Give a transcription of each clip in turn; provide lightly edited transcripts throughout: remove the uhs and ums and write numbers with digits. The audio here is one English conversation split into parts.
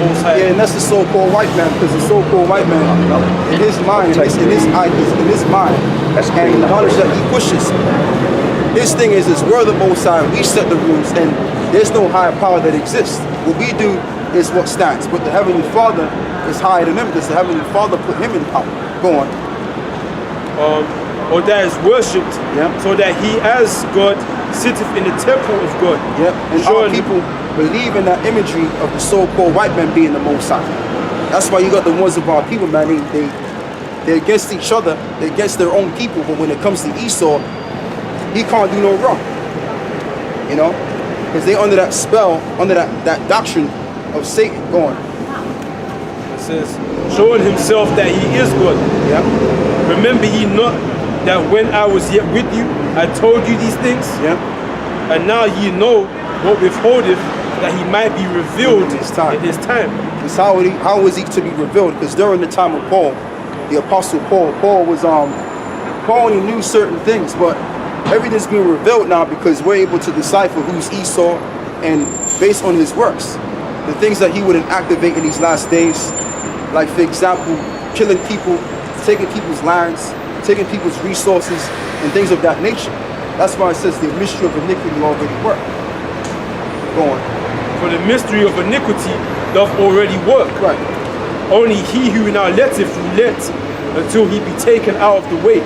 Most High. Yeah, and that's the so-called white man, because the so-called white man, in his mind, in his mind, and the knowledge that he pushes, his thing is we're the Most High, we set the rules, and there's no higher power that exists. What we do is what stands, but the Heavenly Father is higher than him, because the Heavenly Father put him in power. Go on. Or that is worshipped, so that he as God sitteth in the temple of God. And our people believe in that imagery of the so-called white man being the Most High. That's why you got the ones of our people, man. They're against each other, they're against their own people, but when it comes to Esau, he can't do no wrong. You know? Because they under that spell, under that doctrine of Satan. Go on. It says, showing himself that he is God. Remember ye not that when I was yet with you, I told you these things? And now ye know what withholdeth, that he might be revealed in his time. Because how was he to be revealed? Because during the time of Paul, the Apostle Paul was Paul only knew certain things, but everything's being revealed now because we're able to decipher who's Esau, and based on his works, the things that he wouldn't activate in these last days, like for example, killing people, taking people's lands, taking people's resources, and things of that nature. That's why it says the mystery of iniquity already worked. Go on. For the mystery of iniquity doth already work. Right. Only he who now letteth relent until he be taken out of the way.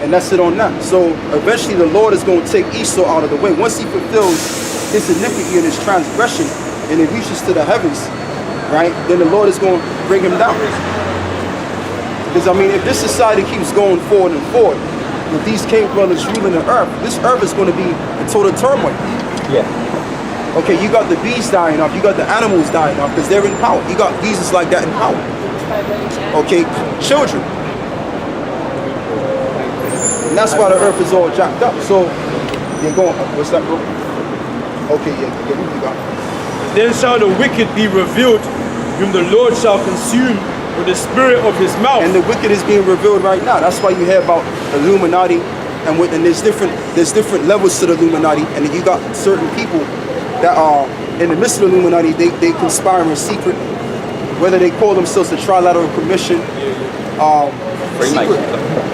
And that's it on that. So eventually the Lord is going to take Esau out of the way. Once he fulfills his iniquity and his transgression and it reaches to the heavens, right, then the Lord is going to bring him down. Because I mean, if this society keeps going forward and forward, with these cave brothers ruling the earth, this earth is going to be in total turmoil. Okay, you got the bees dying off, you got the animals dying off because they're in power. You got Jesus like that in power. Okay, children. And that's why the earth is all jacked up. So, go on. What's that, bro? Okay, who you got? Then shall the wicked be revealed, whom the Lord shall consume with the spirit of his mouth. And the wicked is being revealed right now. That's why you hear about Illuminati, and there's different levels to the Illuminati, and then you got certain people that are in the midst of the Illuminati. They conspire in secret, whether they call themselves the Trilateral Commission, secret.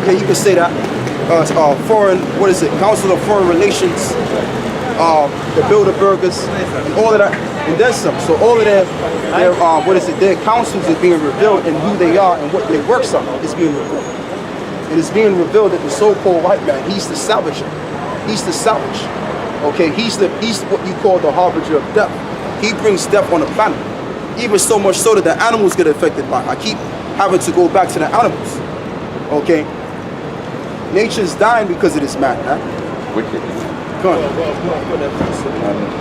Yeah, you can say that. Foreign, what is it? Council of Foreign Relations, the Bilderbergers, and all of that, and then some. So all of their their councils are being revealed, and who they are and what their works are is being revealed. It is being revealed that the so-called white man, he's the salvager. He's the salvage. Okay, he's what you call the harbinger of death. He brings death on the planet. Even so much so that the animals get affected by it. I keep having to go back to the animals. Okay? Nature's dying because of this man, huh? Wicked. Go on.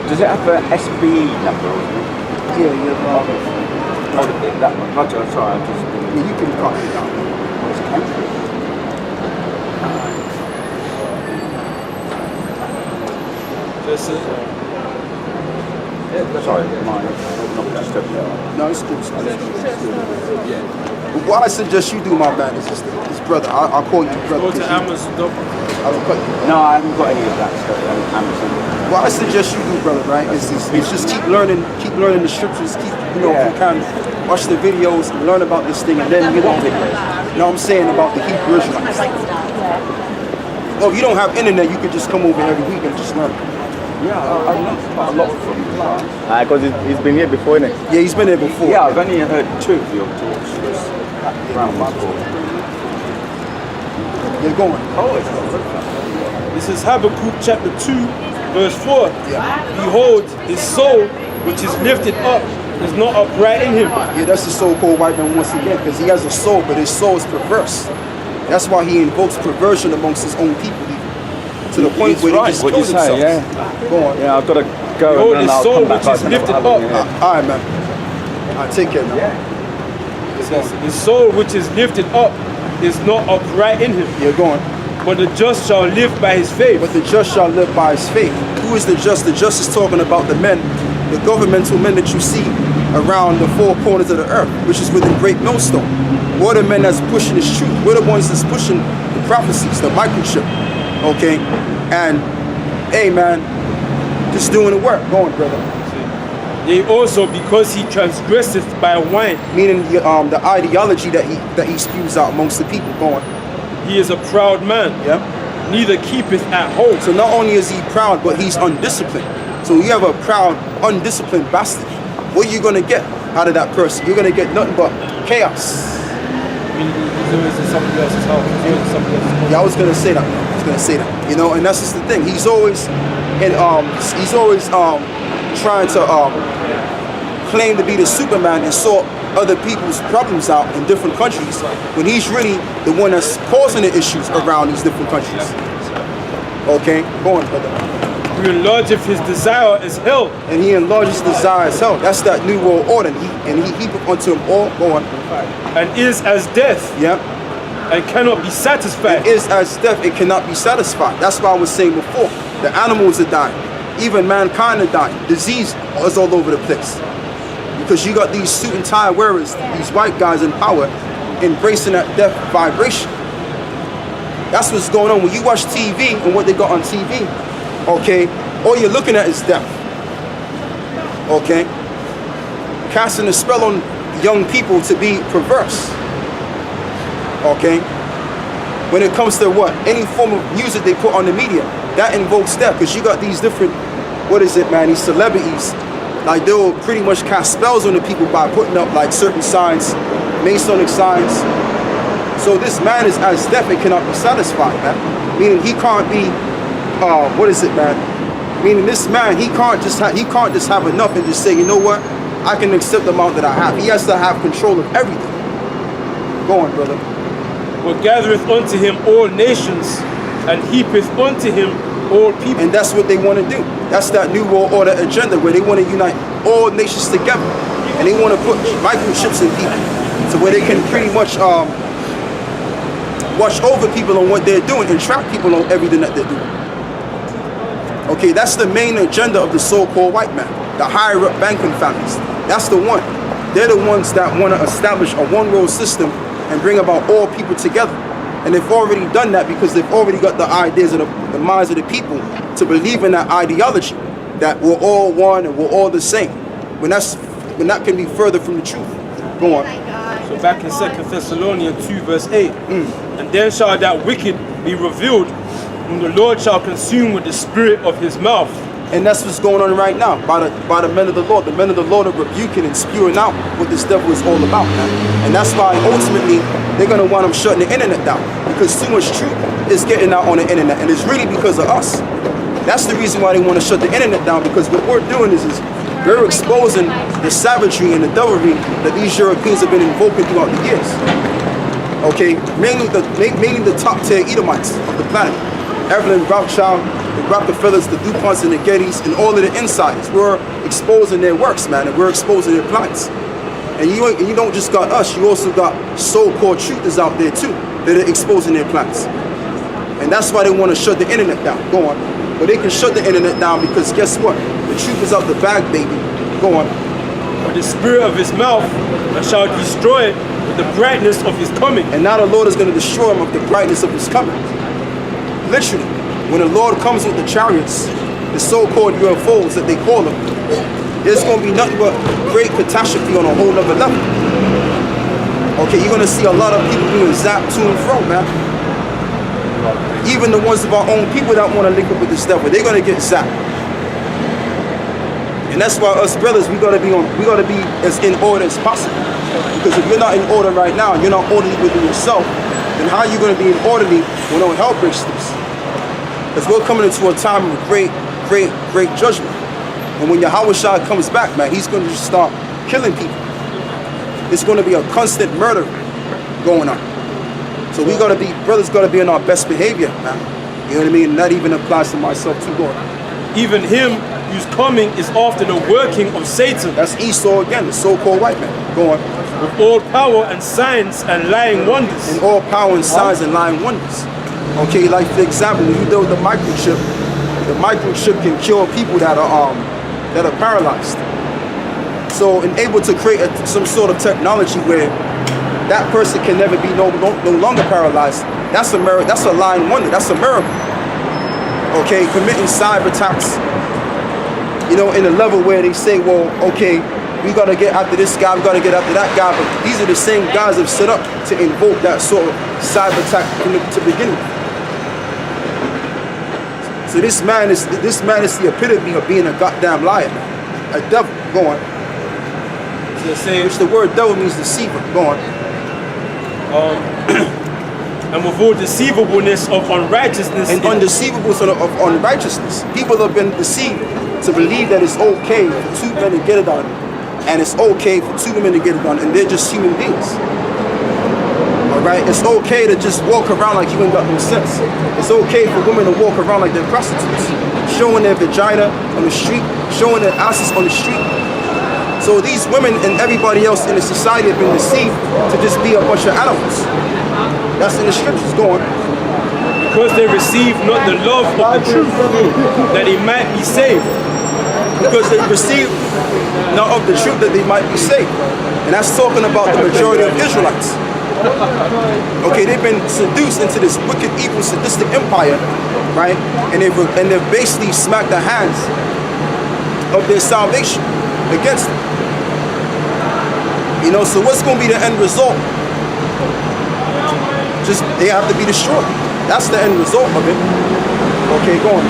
Does it have an SBE number? Yeah. That one. Roger, sorry, I just... Yeah, you can cut it down. This is... sorry, mine. No, it's good. What I suggest you do, my man, is just brother. I'll call you brother. Go to Amazon. No, I haven't got any of that stuff on Amazon. What I suggest you do, brother, right, is just keep learning the scriptures, keep, if you can, watch the videos, and learn about this thing, and then, you know what I'm saying, about the Hebrew Israelites. Well, if you don't have internet, you could just come over every week and just learn. Yeah, I learned quite a lot from you. Because he's been here before, isn't he? Yeah, he's been here before. Yeah, I've only heard 2 of your talks. You're going. This is Habakkuk chapter 2, verse 4. Behold, his soul, which is lifted up, is not upright in him. Yeah, that's the so-called white man once again, because he has a soul, but his soul is perverse. That's why he invokes perversion amongst his own people, to the point where they just kill themselves. Go on. Yeah, I've got to go. Behold, his soul, which is lifted up. All right, man. All right, take care now. It says, his soul, which is lifted up, is not upright in him. You're going. But the just shall live by his faith. But the just shall live by his faith. Who is the just? The just is talking about the men, the governmental men that you see around the 4 corners of the earth, which is within Great Millstone. We're the men that's pushing this truth. We're the ones that's pushing the prophecies, the microchip. Okay? And, hey, man, just doing the work. Go on, brother. Yea, also because he transgresseth by wine, meaning the ideology that he spews out amongst the people. Go on. he is a proud man, Yeah. neither keepeth at home. So not only is he proud, but he's undisciplined. So you have a proud, undisciplined bastard. What are you gonna get out of that person? You're gonna get nothing but chaos. I mean, he's always in somebody else's house. He's always in somebody else's home. Yeah, I was gonna say that. I was gonna say that. You know, and that's just the thing. He's always trying to claim to be the Superman and sort other people's problems out in different countries when he's really the one that's causing the issues around these different countries. Okay, go on, brother. Who enlargeth his desire as hell, And he enlarges desire as hell. That's that new world order. And he heapeth unto him all. Go on. and is as death, Yeah. and cannot be satisfied. It is as death, it cannot be satisfied. That's why I was saying before, the animals are dying. Even mankind are dying. Disease is all over the place. Because you got these suit and tie wearers, these white guys in power, embracing that death vibration. That's what's going on. When you watch TV and what they got on TV, okay, all you're looking at is death. Okay? Casting a spell on young people to be perverse. Okay? When it comes to what? Any form of music they put on the media, that invokes death. Because you got these different, these celebrities, like they'll pretty much cast spells on the people by putting up like certain signs, Masonic signs. So this man is as deaf, it cannot be satisfied, man. Meaning he can't be, Meaning this man, he can't just have enough and just say, you know what, I can accept the amount that I have. He has to have control of everything. Go on, brother. What gathereth unto him all nations, and heapeth unto him all people. And that's what they want to do. That's that new world order agenda where they want to unite all nations together. And they want to put microchips in people so where they can pretty much watch over people on what they're doing and track people on everything that they're doing. Okay, that's the main agenda of the so-called white man, the higher up banking families. That's the one. They're the ones that want to establish a one-world system and bring about all people together. And they've already done that because they've already got the ideas of the minds of the people to believe in that ideology, that we're all one and we're all the same. When that can be further from the truth. Go on. So back in 2 Thessalonians 2 verse 8, and then shall that wicked be revealed, whom the Lord shall consume with the spirit of his mouth. And that's what's going on right now by the men of the Lord. The men of the Lord are rebuking and spewing out what this devil is all about, man. And that's why ultimately they're going to wind up shutting the internet down, because too much truth is getting out on the internet, and it's really because of us. That's the reason why they want to shut the internet down, because what we're doing is we're exposing the savagery and the devilry that these Europeans have been invoking throughout the years. Okay, mainly the top tier Edomites of the planet. Evelyn, Rothschild, the Rockefellers, the DuPonts and the Gettys, and all of the insiders. We're exposing their works, man, and we're exposing their plans. And you don't just got us, you also got so-called truthers out there too that are exposing their plans. And that's why they want to shut the internet down. Go on. But they can shut the internet down because guess what? The truth is out the bag, baby. Go on. With the spirit of his mouth, and shall destroy it with the brightness of his coming. And now the Lord is going to destroy him with the brightness of his coming. Literally, when the Lord comes with the chariots, the so-called UFOs that they call them, there's going to be nothing but great catastrophe on a whole nother level. Okay, you're going to see a lot of people being zapped to and fro, man. Even the ones of our own people that want to link up with this devil, they're going to get zapped. And that's why us brothers, we gotta be as in order as possible. Because if you're not in order right now, you're not orderly within yourself, then how are you gonna be in orderly when all hell breaks loose? Because we're coming into a time of great judgment. And when Yahweh Shah comes back, man, he's gonna just start killing people. It's gonna be a constant murder going on. So we gotta be, brothers gotta be in our best behavior, man. You know what I mean? And that even applies to myself too, Lord. Even him whose coming is after the working of Satan. That's Esau again, the so-called white man. Go on. With all power and signs and lying wonders. And all power and signs and lying wonders. Okay, like for example, when you deal with the microchip can cure people that are paralyzed. So, and able to create some sort of technology where that person can never be no longer paralyzed. That's a miracle. That's a lying wonder. That's a miracle. Okay, committing cyber attacks. you know, in a level where they say, well, okay, we gotta get after this guy, we gotta get after that guy, but these are the same guys that have set up to invoke that sort of cyber attack to begin with. So this man is the epitome of being a goddamn liar, a devil. Go on. Which the word devil means deceiver. Go on. And with all deceivableness of unrighteousness and undeceivableness of unrighteousness. People have been deceived to believe that it's okay for two men to get it done, and it's okay for two women to get it done, and they're just human beings. Alright? It's okay to just walk around like you ain't got no sense. It's okay for women to walk around like they're prostitutes, showing their vagina on the street, showing their asses on the street. So these women and everybody else in the society have been deceived to just be a bunch of animals. That's in the scriptures. Go on. Because they receive not the love of the truth, that they might be saved. Because they receive not of the truth that they might be saved. And that's talking about the majority of Israelites. Okay, they've been seduced into this wicked, evil, sadistic empire, right? And they've basically smacked the hands of their salvation against them. You know, so what's going to be the end result? Just, they have to be destroyed. That's the end result of it. Okay, go on.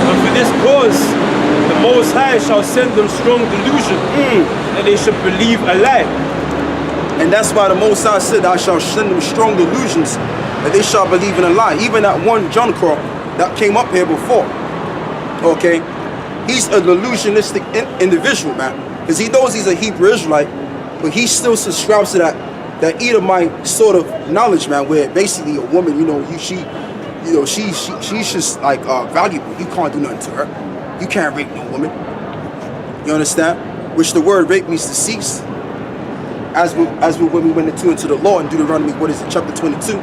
And for this cause, the Most High shall send them strong delusion, that they should believe a lie. And that's why the Most High said, I shall send them strong delusions, that they shall believe in a lie. Even that one John Crow that came up here before, okay, he's a delusionistic individual, man. Because he knows he's a Hebrew Israelite, but he still subscribes to that Edomite sort of knowledge, man, where basically a woman, you know, she's just like valuable. You can't do nothing to her. You can't rape no woman. You understand? Which the word rape means to cease. As when we went into the law in Deuteronomy, what is it, chapter 22?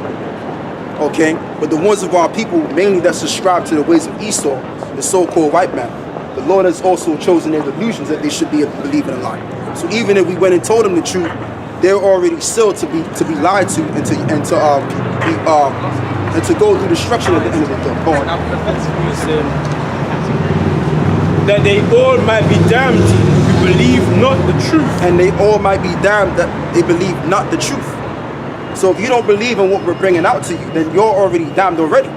Okay, but the ones of our people, mainly that subscribe to the ways of Esau, the so-called white man, the Lord has also chosen their delusions that they should be believing in a lie. So even if we went and told them the truth, they're already sealed to be lied to and to go through destruction at the end of the day. Go on. That they all might be damned who believe not the truth. And they all might be damned that they believe not the truth. So if you don't believe in what we're bringing out to you, then you're already damned already.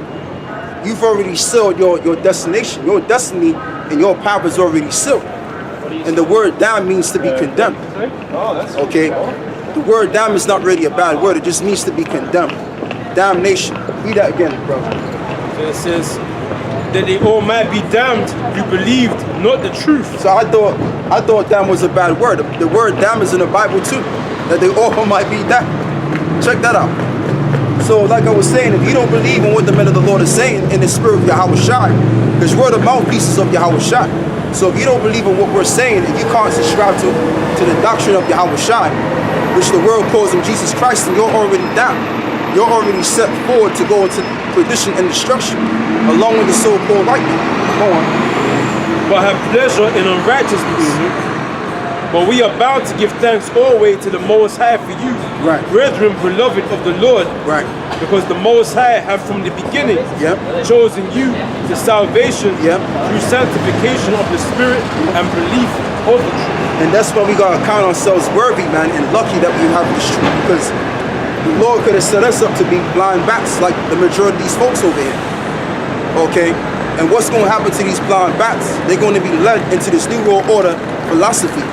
You've already sealed your destination. Your destiny and your path is already sealed. And the word damn means to be condemned. Okay? The word damn is not really a bad word. It just means to be condemned. Damnation. Read that again, bro. So it says that they all might be damned who believed not the truth. So I thought damn was a bad word. The word damn is in the Bible too. That they all might be damned. Check that out. So like I was saying, if you don't believe in what the men of the Lord is saying in the spirit of Yahweh Shai, because we're the mouthpieces of Yahweh Shai. So if you don't believe in what we're saying, and you can't subscribe to the doctrine of Yahweh Shai, which the world calls him Jesus Christ, and you're already down. You're already set forward to go into perdition and destruction, along with the so-called white man. Go on. But have pleasure in unrighteousness. But we are bound to give thanks always to the Most High for you, right, brethren, beloved of the Lord, right, because the Most High have from the beginning chosen you to salvation through sanctification of the Spirit and belief of the truth. And that's why we gotta count ourselves worthy, man, and lucky that we have this truth, because the Lord could have set us up to be blind bats like the majority of these folks over here. Okay? And what's going to happen to these blind bats? They're going to be led into this new world order philosophy.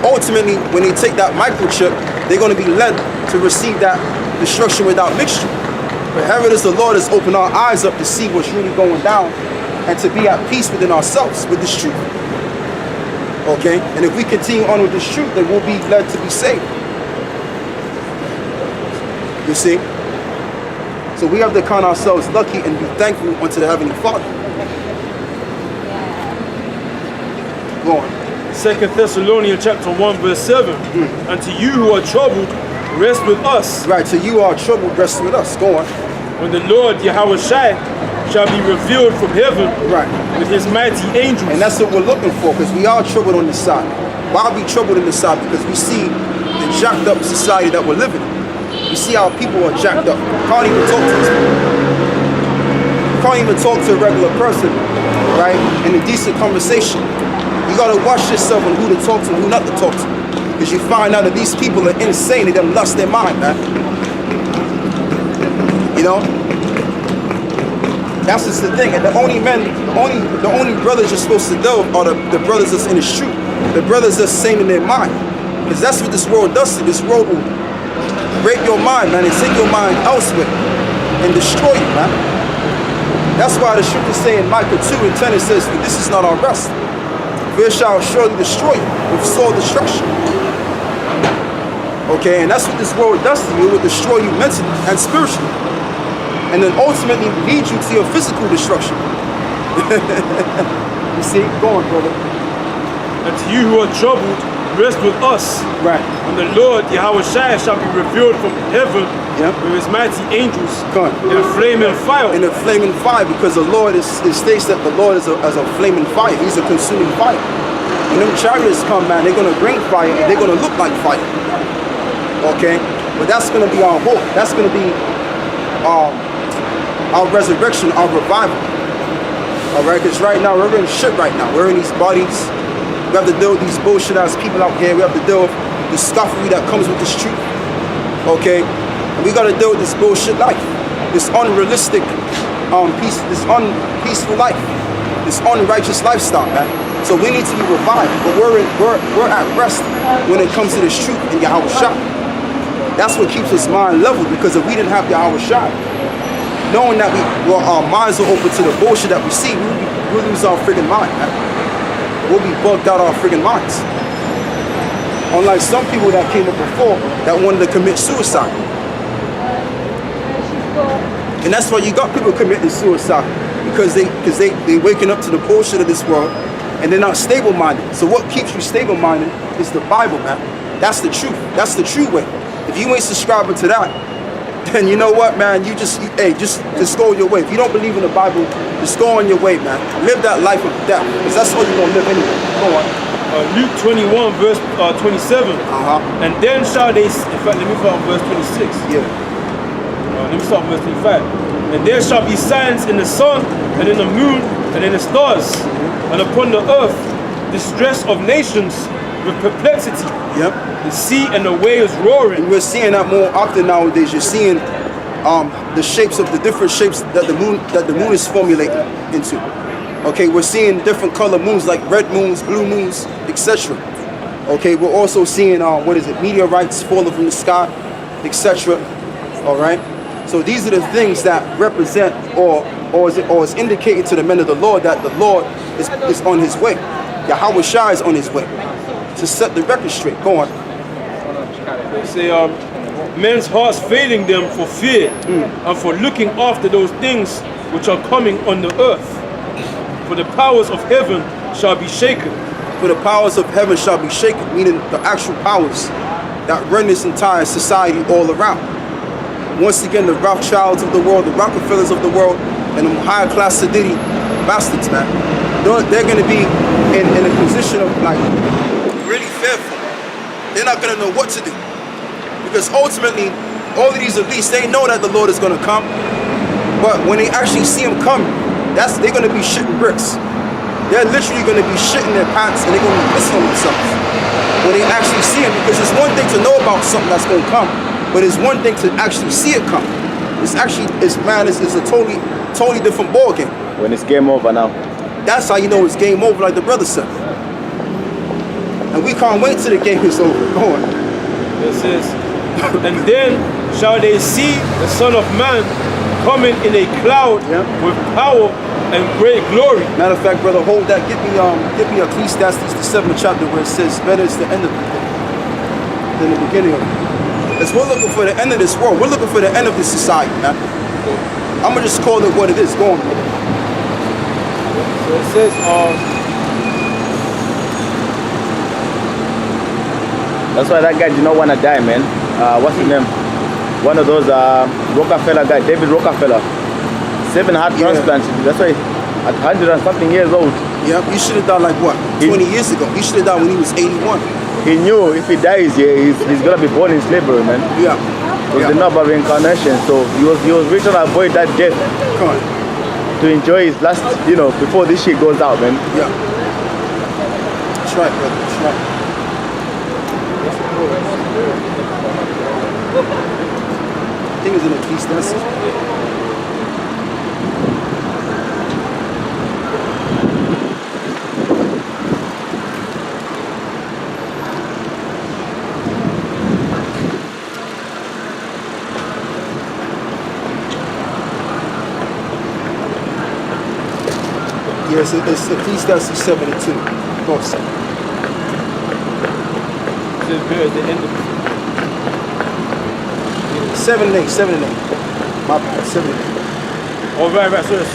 Ultimately, when they take that microchip, they're going to be led to receive that destruction without mixture. But heaven is the Lord has opened our eyes up to see what's really going down and to be at peace within ourselves with this truth. Okay? And if we continue on with this truth, then we'll be led to be saved. You see? So we have to count ourselves lucky and be thankful unto the Heavenly Father. Go on. 2 Thessalonians chapter 1 verse 7. And to you who are troubled, rest with us. Right, so you are troubled, rest with us. Go on. When the Lord Yahweh Shai shall be revealed from heaven, right, with his mighty angels. And that's what we're looking for, because we are troubled on this side. Why are we troubled on this side? Because we see the jacked up society that we're living in. We see how people are jacked up. Can't even talk to us. can't even talk to a regular person, right, in a decent conversation. You gotta watch yourself on who to talk to and who not to talk to. Because you find out that these people are insane, they done lost their mind, man. You know? That's just the thing. And the only brothers you're supposed to know are the brothers that's in the street. The brothers that's sane in their mind. Because that's what this world does to you. This world will break your mind, man, and take your mind elsewhere and destroy you, man. That's why the scripture say in Micah 2:10, it says, "For this is not our rest. For it shall surely destroy you with sore destruction." Okay, and that's what this world does to you. It will destroy you mentally and spiritually. And then ultimately lead you to your physical destruction. You see? Go on, brother. And to you who are troubled, rest with us. Right. And the Lord, Yahweh Shai, shall be revealed from heaven with his mighty angels in a flaming fire. In a flaming fire, because the Lord it states that the Lord is a flaming fire. He's a consuming fire. When them chariots come, man, they're going to bring fire and they're going to look like fire. Okay? But that's going to be our hope. That's going to be our resurrection, our revival. Alright? Because right now, we're in shit right now. We're in these bodies. We have to deal with these bullshit ass people out here. We have to deal with the scuffery that comes with this truth. Okay? And we got to deal with this bullshit life. This unrealistic, this unpeaceful life. This unrighteous lifestyle, man. So we need to be revived. But we're at rest when it comes to this truth in Yahweh Shai. That's what keeps us mind level, because if we didn't have Yahweh Shai, knowing that our minds are open to the bullshit that we see, we'll lose our friggin' mind, man. We'll be bugged out our friggin' minds. Unlike some people that came up before that wanted to commit suicide. And that's why you got people committing suicide, because they waking up to the bullshit of this world and they're not stable-minded. So what keeps you stable-minded is the Bible, man. That's the truth. That's the true way. If you ain't subscribing to that, then you know what, man, just go your way. If you don't believe in the Bible, just go on your way, man. Live that life of death, because that's all you're going to live anyway. Go on. Luke 21, verse 27. And then shall they, in fact, let me start on verse 26. Yeah. Let me start on verse 25. And there shall be signs in the sun, and in the moon, and in the stars, and upon the earth, distress of nations with perplexity. Yep. The sea and the waves roaring. And we're seeing that more often nowadays. You're seeing the shapes of the different shapes that the moon is formulating into. Okay, we're seeing different color moons, like red moons, blue moons, etc. Okay, we're also seeing meteorites falling from the sky, etc. All right. So these are the things that represent or is indicating to the men of the Lord that the Lord is on his way. Yahweh Shai is on his way to set the record straight. Go on. They say, men's hearts failing them for fear and for looking after those things which are coming on the earth. For the powers of heaven shall be shaken. For the powers of heaven shall be shaken, meaning the actual powers that run this entire society all around. Once again, the Rothschilds of the world, the Rockefellers of the world, and the high-class Sadidi bastards, man. They're going to be in a position of, like, really fearful. They're not going to know what to do. Because ultimately, all of these elites, they know that the Lord is going to come. But when they actually see him come, they're going to be shitting bricks. They're literally going to be shitting their pants, and they're going to be pissing on themselves when they actually see him. Because it's one thing to know about something that's going to come, but it's one thing to actually see it come. It's a totally different ball game. When it's game over now. That's how you know it's game over, like the brother said. And we can't wait till the game is over. Go on. It says, and then shall they see the Son of Man coming in a cloud with power and great glory. Matter of fact, brother, hold that. Give me Ecclesiastes, the 7th chapter, where it says, better is the end of the thing than the beginning of it. As we're looking for the end of this world, we're looking for the end of this society, man. I'm gonna just call it what it is. Go on, brother. So it says, that's why that guy did not want to die, man. What's his name? One of those Rockefeller guy, David Rockefeller. 7 heart transplants. That's why at 100 and something years old. Yeah, he should have died like what? 20 years ago. He should have died when he was 81. He knew if he dies here, he's gonna be born in slavery, man. Yeah. Because they know about reincarnation, so he was really trying to avoid that death. Come on. to enjoy his last, before this shit goes out, man. Yeah. That's right, brother. That's right. I think it's in Ecclesiastes. Yes, it's Ecclesiastes 7:2. Go on, son. It's very at the end of 7 and 8, 7 and 8. My bad, 7 and 8. Oh, right. So it's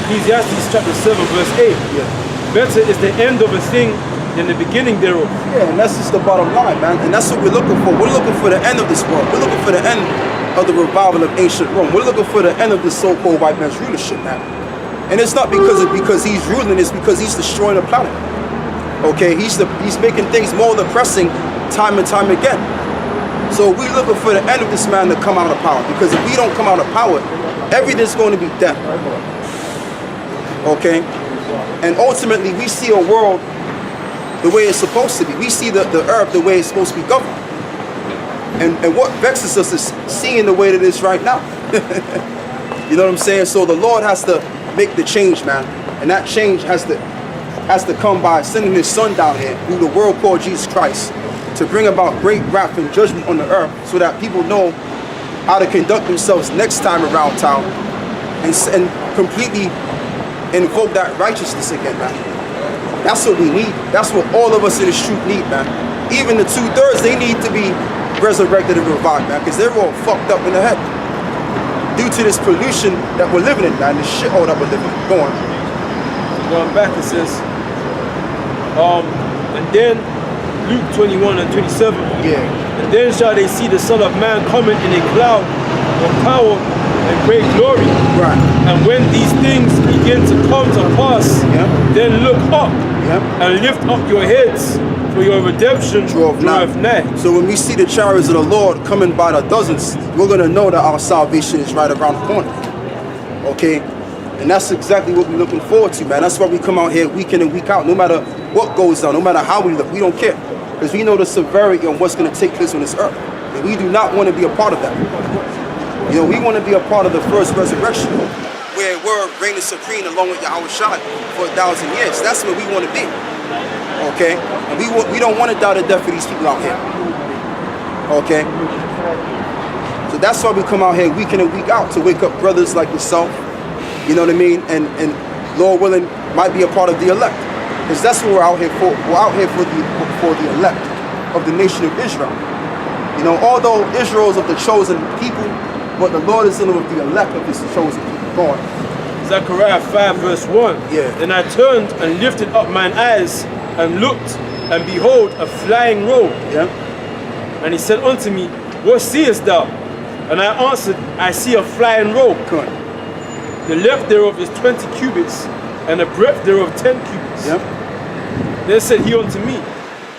Ecclesiastes chapter 7, verse 8. Yeah. Better is the end of a thing than the beginning thereof. Yeah, and that's just the bottom line, man. And that's what we're looking for. We're looking for the end of this world. We're looking for the end of the revival of ancient Rome. We're looking for the end of the so-called white man's rulership, man. And it's not because he's ruling, it's because he's destroying the planet. Okay, he's making things more depressing time and time again. So we're looking for the end of this man to come out of power. Because if we don't come out of power, everything's going to be death. Okay? And ultimately we see a world the way it's supposed to be. We see the earth the way it's supposed to be governed. And what vexes us is seeing the way that it is right now. You know what I'm saying? So the Lord has to make the change, man, and that change has to come by sending his son down here, who the world called Jesus Christ, to bring about great wrath and judgment on the earth, so that people know how to conduct themselves next time around town, and completely invoke that righteousness again, man. That's what we need. That's what all of us in this truth need, man. Even the 2/3, they need to be resurrected and revived, man, because they're all fucked up in the head due to this pollution that we're living in, man, this shithole that we're living in. Go on. Going back, it says, and then Luke 21 and 27. Yeah. And then shall they see the Son of Man coming in a cloud of power and great glory. Right. And when these things begin to come to pass, then look up and lift up your heads, for your redemption draweth nigh. So when we see the chariots of the Lord coming by the dozens, we're going to know that our salvation is right around the corner. Okay? And that's exactly what we're looking forward to, man. That's why we come out here week in and week out. No matter what goes down, no matter how we look, we don't care. Because we know the severity of what's going to take place on this earth. And we do not want to be a part of that. You know, we want to be a part of the first resurrection, where we're reigning supreme along with Yahweh Shai for 1,000 years. That's where we want to be. Okay? And we don't want to die to death for these people out here. Okay? So that's why we come out here week in and week out, to wake up brothers like yourself, you know what I mean? And Lord willing, might be a part of the elect. Because that's what we're out here for. We're out here for the elect of the nation of Israel. You know, although Israel is of the chosen people, but the Lord is of the elect of his chosen people. Go on. Zechariah 5 verse 1. Yeah. Then I turned and lifted up mine eyes and looked, and behold, a flying robe. Yeah. And he said unto me, what seest thou? And I answered, I see a flying robe. Come on. The length thereof is 20 cubits, and the breadth thereof 10 cubits. Yeah. Then said he unto me,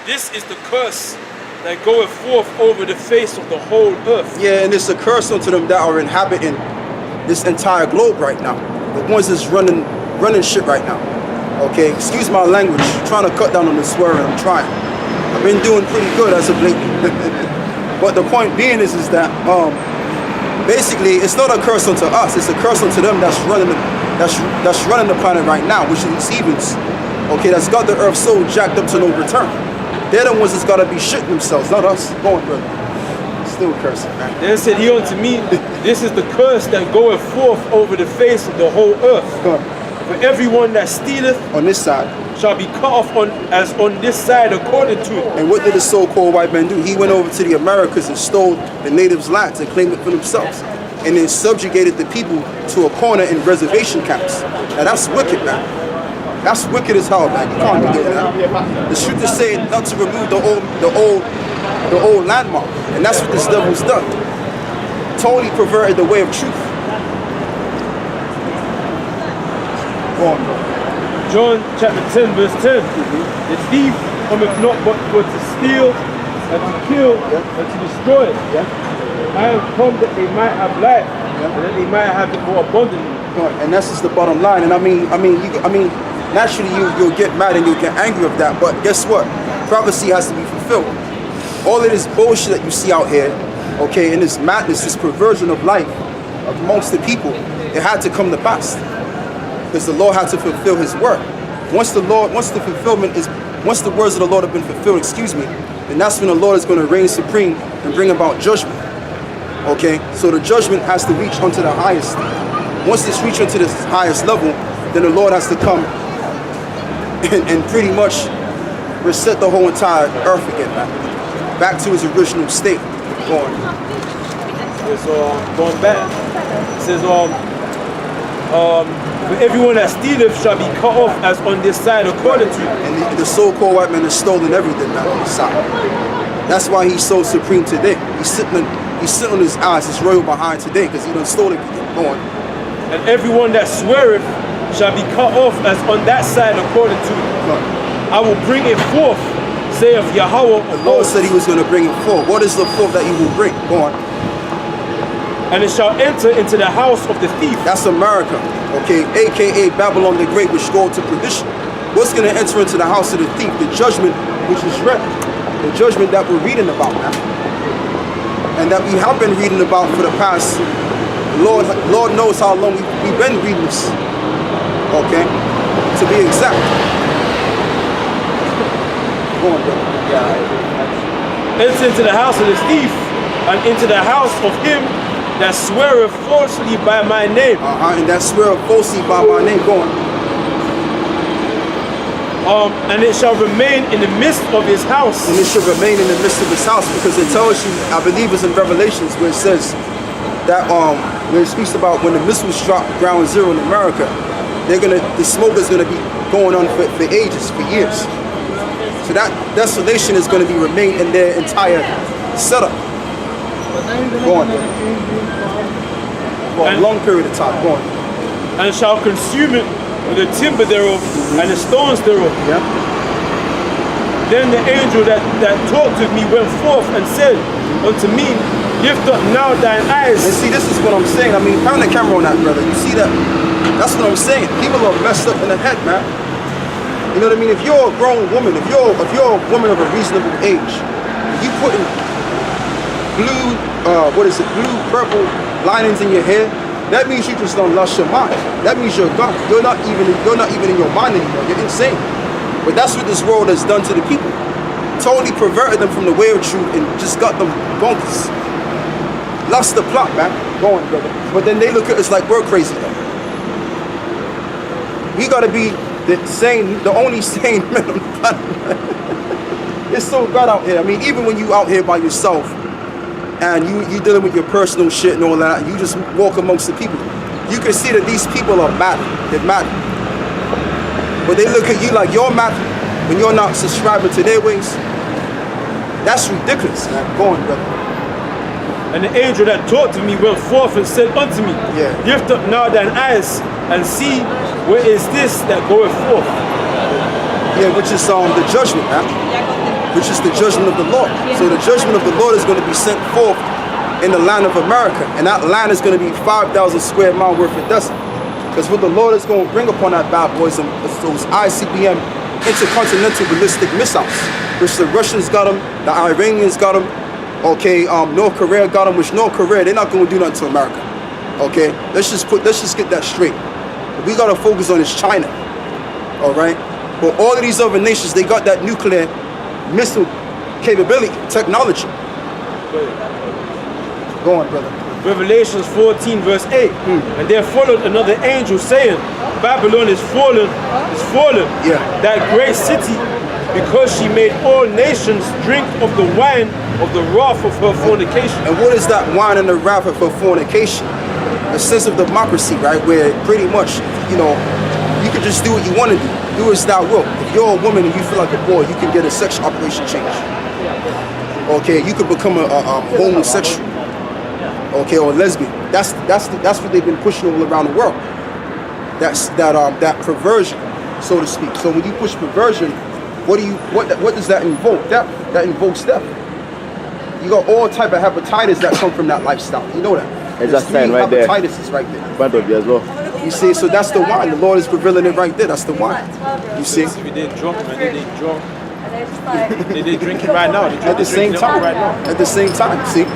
this is the curse that goeth forth over the face of the whole earth. Yeah, and it's a curse unto them that are inhabiting this entire globe right now. The ones that's running shit right now. Okay, excuse my language. I'm trying to cut down on the swearing. I'm trying. I've been doing pretty good as of late. But the point being is that basically it's not a curse unto us. It's a curse unto them that's running the planet right now, which is these heathens. Okay, that's got the earth so jacked up to no return. They're the ones that's got to be shitting themselves, not us. Go on, brother. Still cursing, man. Then said he unto me, this is the curse that goeth forth over the face of the whole earth. For everyone that stealeth on this side shall be cut off as on this side according to it. And what did the so-called white man do? He went over to the Americas and stole the natives' lands and claimed it for themselves. And then subjugated the people to a corner in reservation camps. Now that's wicked, man. That's wicked as hell, man. You can't be doing that. The truth is saying not to remove the old landmark. And that's what this devil's done. Totally perverted the way of truth. Go on, bro. John chapter 10 verse 10. The thief cometh not but for to steal and to kill and to destroy. I am come that they might have life and that they might have it more abundantly. And that's just the bottom line. And I mean, naturally you'll get mad and you'll get angry of that. But guess what? Prophecy has to be fulfilled. All of this bullshit that you see out here, okay, and this madness, this perversion of life amongst the people, it had to come to pass because the Lord had to fulfill His word. Once the words of the Lord have been fulfilled, then that's when the Lord is going to reign supreme and bring about judgment. Okay, so the judgment has to reach unto the highest. Once it's reached unto this highest level, then the Lord has to come and pretty much reset the whole entire earth again, back to its original state. Going back. It says, everyone that stealeth shall be cut off as on this side according to. And the so-called white man has stolen everything man, on this side. That's why he's so supreme today. He's sitting on his eyes, his royal behind today, because he done stole everything. Go on. And everyone that sweareth shall be cut off as on that side according to. I will bring it forth, saith Yahweh. The Lord said He was going to bring it forth. What is the forth that He will bring? Go on. And it shall enter into the house of the thief. That's America, okay, aka Babylon the Great, which go to perdition. What's going to enter into the house of the thief? The judgment which is read, the judgment that we're reading about now, and that we have been reading about for the past. Lord knows how long we've been reading this. Okay, to be exact. Go on, brother. Enter into the house of the thief, and into the house of him that sweareth falsely by my name. And that sweareth falsely by my name. Go on. And it shall remain in the midst of his house. And it shall remain in the midst of his house, because it tells you, I believe it's in Revelations, where it says that where it speaks about when the missiles drop ground zero in America, the smoke is gonna be going on for ages, for years. So that desolation is gonna be remain in their entire setup. Go on, for a long period of time. Go on. And shall consume it with the timber thereof and the stones thereof. Yeah. Then the angel that talked with me went forth and said unto me, lift up now thine eyes. And see, this is what I'm saying. I mean, turn the camera on that, brother. You see that? That's what I'm saying. People are messed up in the head, man. You know what I mean? If you're a grown woman, if you're a woman of a reasonable age, you putting blue, purple linings in your hair, that means you just don't lost your mind. That means you're gone. You're not even in your mind anymore. You're insane. But that's what this world has done to the people. Totally perverted them from the way of truth and just got them bonkers. Lost the plot, man. Go on, brother. But then they look at us like we're crazy, though. We gotta be the only sane men on the planet. It's so bad out here. I mean, even when you out here by yourself, and you dealing with your personal shit and all that, you just walk amongst the people, you can see that these people are mad. They're mad. But they look at you like you're mad when you're not subscribing to their ways. That's ridiculous, man. Go on, brother. And the angel that talked to me went forth and said unto me, lift up now thine eyes and see where is this that goeth forth. Yeah, which is the judgment, man. Which is the judgment of the Lord. So the judgment of the Lord is going to be sent forth in the land of America. And that land is going to be 5,000 square mile worth of desert. Because what the Lord is going to bring upon that bad boys, those ICBM intercontinental ballistic missiles, which the Russians got them, the Iranians got them, okay, North Korea got them, which North Korea, they're not going to do nothing to America. Okay, let's just get that straight. What we got to focus on is China. All right, but all of these other nations, they got that nuclear missile capability, technology. Go on, brother. Revelations 14 verse 8. And there followed another angel saying, Babylon is fallen, that great city, because she made all nations drink of the wine of the wrath of her fornication. And what is that wine and the wrath of her fornication? A sense of democracy, right? Where pretty much, you can just do what you want to do. Do as thou wilt. If you're a woman and you feel like a boy, you can get a sex operation change. Okay, you could become a homosexual. Okay, or lesbian. That's what they've been pushing all around the world. That perversion, so to speak. So when you push perversion, what does that invoke? That invokes death. You got all type of hepatitis that come from that lifestyle. You know that. It's that sign right there. Hepatitis is right there. Front of you as well. You see, so that's the wine. The Lord is revealing it right there. That's the wine. You see? If they drunk, man, they drunk. They drinking right now. At the same time. Right now. At the same time. See?